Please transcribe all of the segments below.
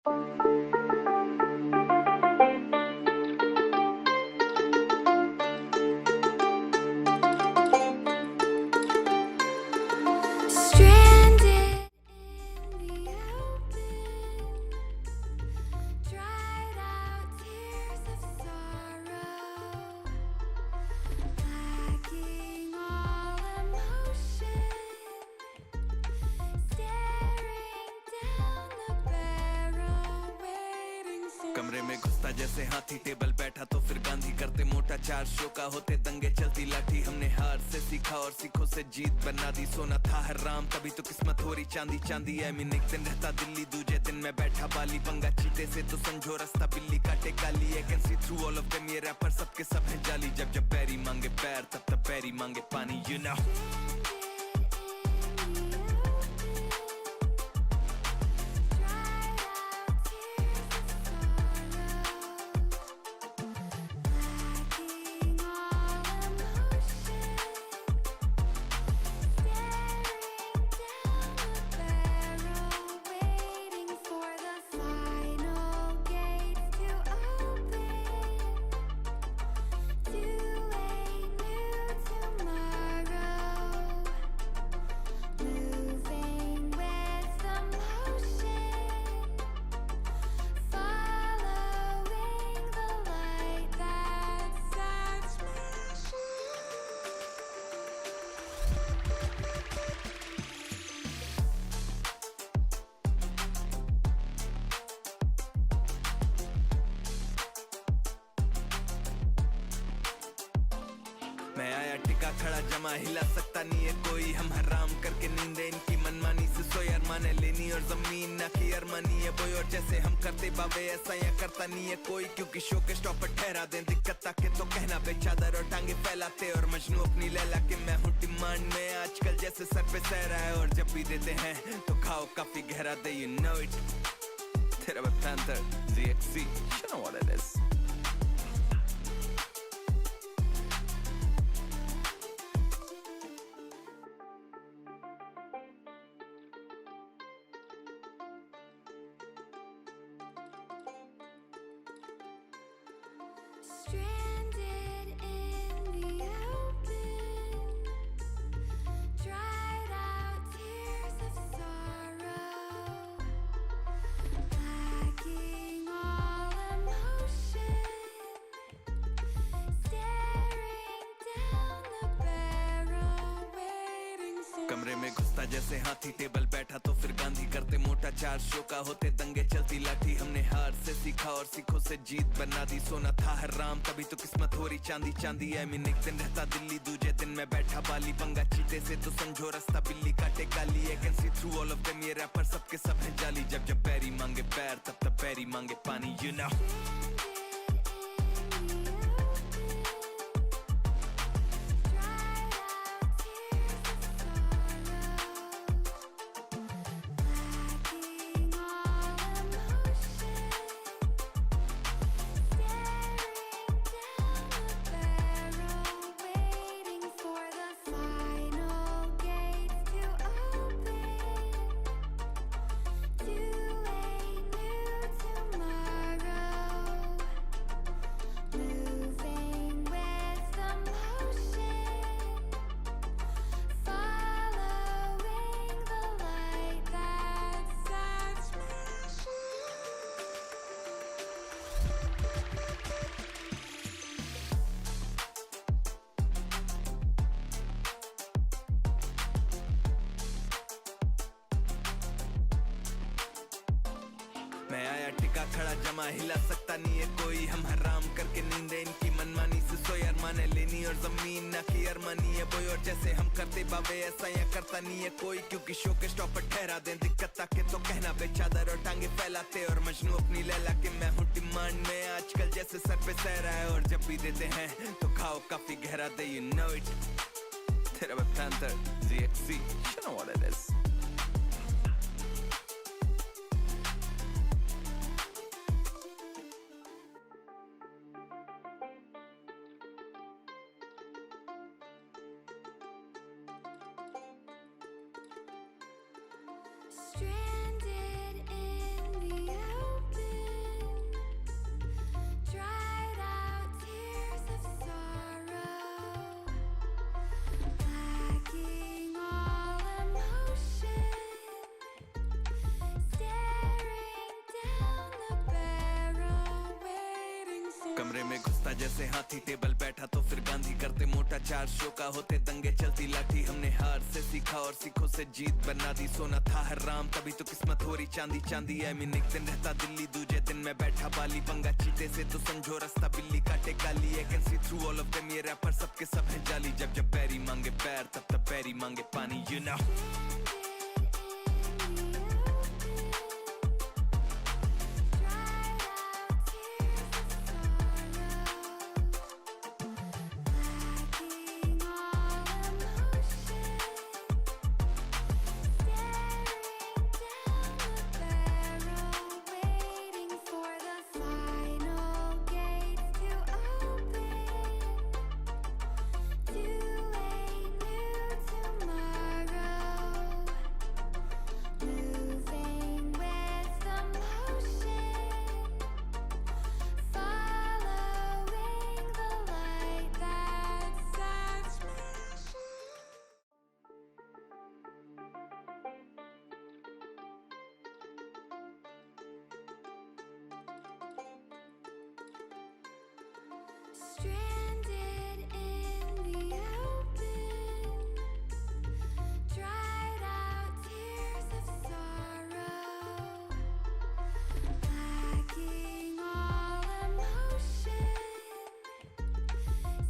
Stranded in the open, dried out tears of sorrow, lacking all emotion, staring down the barrel, waiting for कमरे में घुसता जैसे हाथी, table बैठा तो फिर गांधी, करते मोटा 4 शो का होते दंगे, चलती लाठी। हमने हार से सीखा और सीखों से जीत बना दी। सोना था हराम तभी तो किस्मत हो रही चांदी चांदी। आई मीन एक दिन रहता दिल्ली, दूजे दिन मैं बैठा बाली, पंगा चीते से तो समझो रास्ता बिल्ली काटे काली। I can see through all of them, ये रैपर सबके सब है जाली। जब जब पैरी मांगे पैर तब तब पैरी मांगे पानी, यू नो। मैं आया टिका खड़ा जमा, हिला सकता नहीं है कोई। हम हराम करके नींदे इनकी मनमानी से सोए। अरमाने लेनी और जमीन ना की अरमानी है बोई। और जैसे हम करते बाबे ऐसा या करता नहीं है कोई, क्योंकि शो के स्टॉप पर ठहरा दें दिक्कत ताके तो कहना बे। चादर और टांगे फैलाते और मजनू अपनी लैला के मैं हूँ डिमांड में। आजकल जैसे सर पे सह रहा है और जब भी देते हैं तो खाओ काफी गहरा दे, यू नो इट। तेरा panther ZXC, you know what it is. Stranded in the open, dried out tears of sorrow, lacking all emotion, staring down the barrel, waiting for कमरे में घुसता जैसे हाथी, टेबल बैठा तो फिर गांधी, करते मोटा 4 शो का होते दंगे, चलती लाठी। हमने हार से सीखा और सीखों से जीत बना दी। सोना था हराम तभी तो किस्मत हो रही चांदी चांदी। आई मीन एक दिन रहता दिल्ली, दूजे दिन मैं बैठा बाली, पंगा चीते से तो समझो रास्ता बिल्ली काटे काली। I can see through all of them, ये रैपर सबके सब है जाली। जब जब पैरी मांगे पैर तब तब पैरी मांगे पानी, यू नो। मैं आया टिका खड़ा जमा, हिला सकता नहीं है कोई। हम हराम करके नींदे इनकी मनमानी से सोए। अरमाने लेनी और जमीन ना की अरमानी है बोई। और जैसे हम करते बाबे ऐसा या करता नहीं है कोई, क्योंकि शो के स्टॉप पर ठहरा दें दिक्कत ताके तो कहना बे। चादर और टांगे फैलाते और मजनू अपनी लैला के मैं हूँ डिमांड में। आजकल जैसे सर पे सह रहा है और जब भी देते हैं तो खाओ काफी गहरा दे, यू नो इट। तेरा panther ZXC, you know what it is. Stranded in the open. घुसता जैसे हाथी टेबल बैठा तो फिर गांधी करते मोटा चार शो का होते दंगे चलती लाठी हमने हार से सीखा और सीखों से जीत बना दी सोना था हराम तभी तो किस्मत हो रही चांदी चांदी आई मीन एक दिन रहता दिल्ली दूजे दिन मैं बैठा बाली पंगा चीते से तो समझो रास्ता बिल्ली काटे काली I can see through all of them ये रैपर सबके सब हैं जाली जब जब पैरी मांगे पैर तब तब पैरी मांगे पानी you know Stranded in the open, dried out tears of sorrow, lacking all emotion,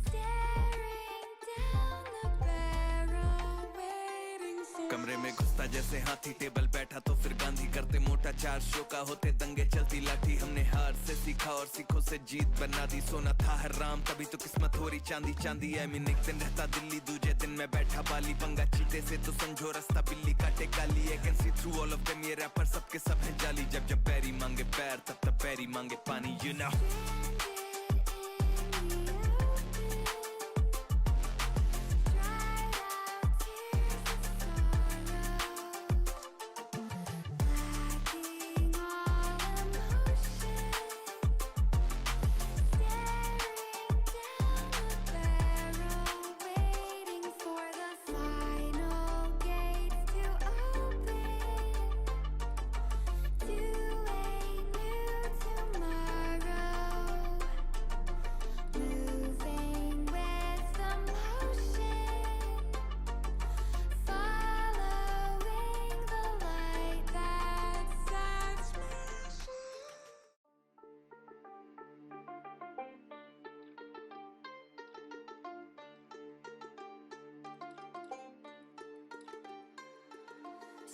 staring down the barrel, waiting for कमरे में घुसता जैसे हाथी टेबल बैठा तो फिर गांधी करते मोटा चार शो का होते दंगे चलती लाठी हमने हार से सीखा और सीखों से जीत बना दी सोना था हराम तभी तो किस्मत हो रही चांदी चांदी आई मीन एक दिन रहता दिल्ली दूजे दिन मैं बैठा बाली पंगा चीते से तो समझो रास्ता बिल्ली काटे काली I can see through all of them ये रैपर सबके सब हैं जाली जब जब पैरी मांगे पैर तब तब पैरी मांगे पानी you know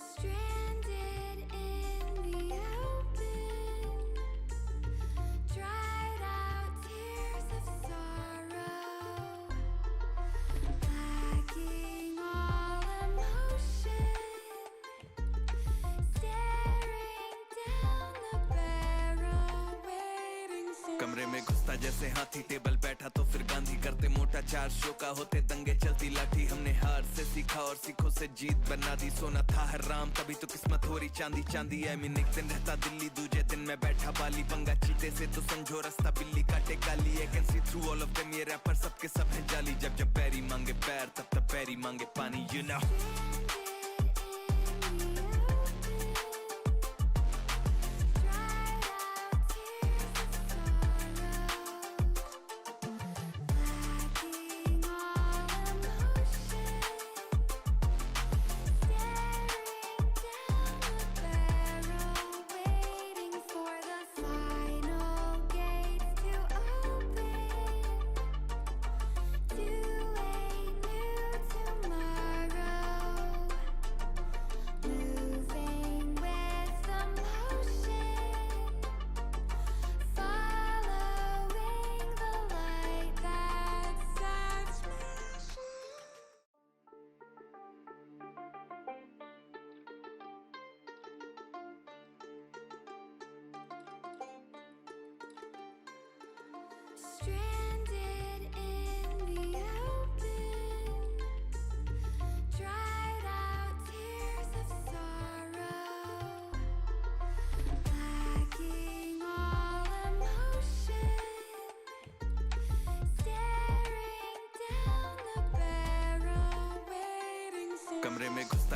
Stranded in the open, dried out tears of sorrow, lacking all emotion, staring down the barrel, waiting for कमरे में घुसता जैसे हाथी टेबल बैठा तो फिर गांधी करते मोटा चार शो का होते दंगे चलती लाठी हमने हार से सीखा और सीखों से जीत बना दी सोना था हराम तभी तो किस्मत हो रही चांदी चांदी आई मीन एक दिन रहता दिल्ली दूजे दिन मैं बैठा बाली पंगा चीते से तो समझो रास्ता बिल्ली काटे काली I can see through all of them ये रैपर सबके सब हैं जाली जब जब पैरी मांगे पैर तब तब पैरी मांगे पानी यू नो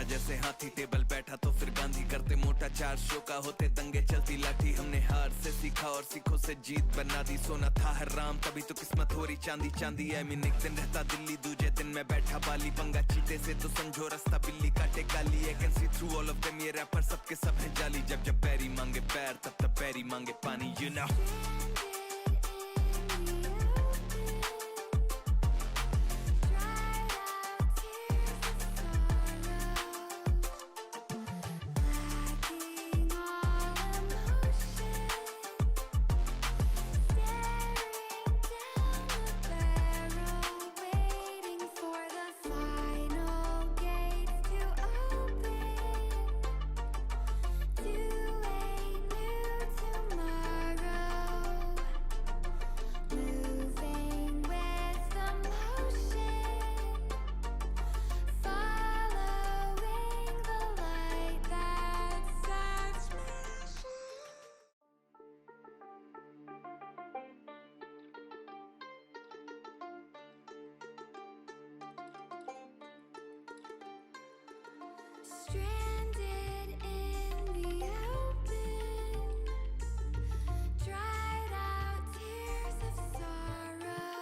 घुसता जैसे हाथी टेबल बैठा तो फिर गांधी करते मोटा, 4 शो का होते दंगे चलती लाठी। हमने हार से सीखा और सीखों से जीत बना दी, सोना था हराम तभी तो किस्मत हो रही चांदी चांदी। आई मीन एक दिन रहता दिल्ली, दूजे दिन मैं बैठा बाली, पंगा चीते से तो समझो रास्ता बिल्ली काटे काली। I can see through all of them, ये रैपर सबके सब हैं जाली। जब जब पैरी मांगे पैर तब तब पैरी मांगे पानी, you know. Stranded in the open, dried out tears of sorrow,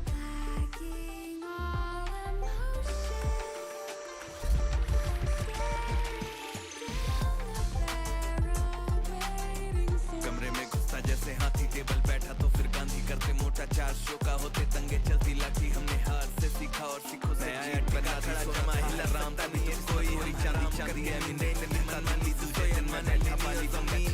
lacking all emotion, staring down the barrel, waiting for. कमरे में घुसता जैसे हाथी टेबल बैठा तो फिर गांधी करते मोटा, 4 शो का होते दंगे चलती लाठी। हमने हार से सीखा और सीखों से जीत बना दी, सोना हिला राम तभी तो कोई चांदी चांदी है। मैं नहीं दूजे दिन मैंने बाली जमीन